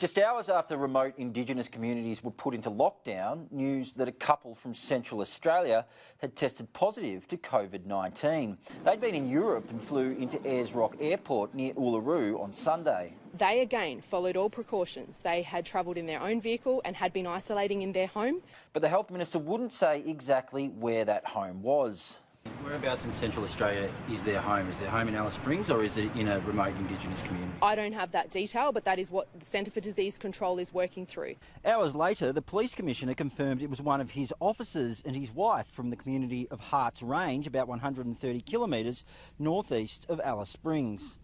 Just hours after remote Indigenous communities were put into lockdown, news that a couple from Central Australia had tested positive to COVID-19. They'd been in Europe and flew into Ayers Rock Airport near Uluru on Sunday. They again followed all precautions. They had travelled in their own vehicle and had been isolating in their home. But the Health Minister wouldn't say exactly where that home was. Whereabouts in Central Australia is their home? Is their home in Alice Springs or is it in a remote Indigenous community? I don't have that detail, but that is what the Centre for Disease Control is working through. Hours later, the Police Commissioner confirmed it was one of his officers and his wife from the community of Harts Range, about 130 kilometres northeast of Alice Springs.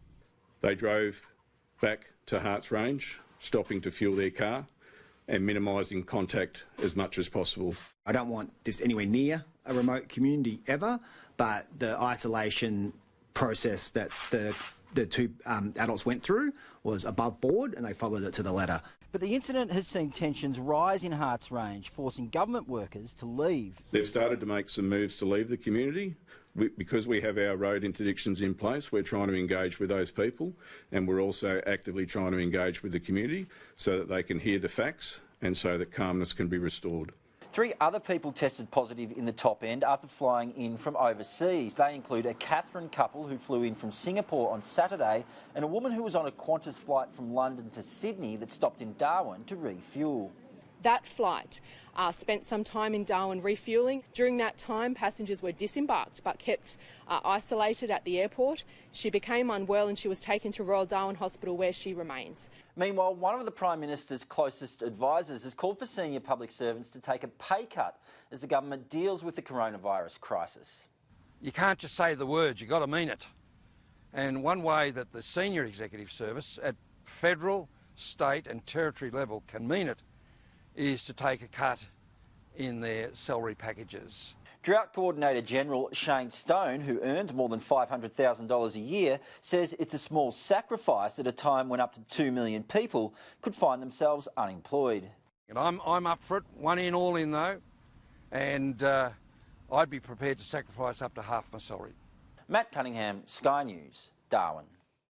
They drove back to Harts Range, stopping to fuel their car and minimising contact as much as possible. I don't want this anywhere near a remote community ever, but the isolation process that the two adults went through was above board and they followed it to the letter. But the incident has seen tensions rise in Harts Range, forcing government workers to leave. They've started to make some moves to leave the community. Because we have our road interdictions in place, we're trying to engage with those people, and we're also actively trying to engage with the community so that they can hear the facts and so that calmness can be restored. 3 other people tested positive in the top end after flying in from overseas. They include a Catherine couple who flew in from Singapore on Saturday and a woman who was on a Qantas flight from London to Sydney that stopped in Darwin to refuel. That flight spent some time in Darwin refuelling. During that time, passengers were disembarked but kept isolated at the airport. She became unwell and she was taken to Royal Darwin Hospital where she remains. Meanwhile, one of the Prime Minister's closest advisors has called for senior public servants to take a pay cut as the government deals with the coronavirus crisis. You can't just say the words, you've got to mean it. And one way that the senior executive service at federal, state and territory level can mean it is to take a cut in their salary packages. Drought Coordinator-General Shane Stone, who earns more than $500,000 a year, says it's a small sacrifice at a time when up to 2 million people could find themselves unemployed. And I'm up for it, one in, all in though, and I'd be prepared to sacrifice up to half my salary. Matt Cunningham, Sky News, Darwin.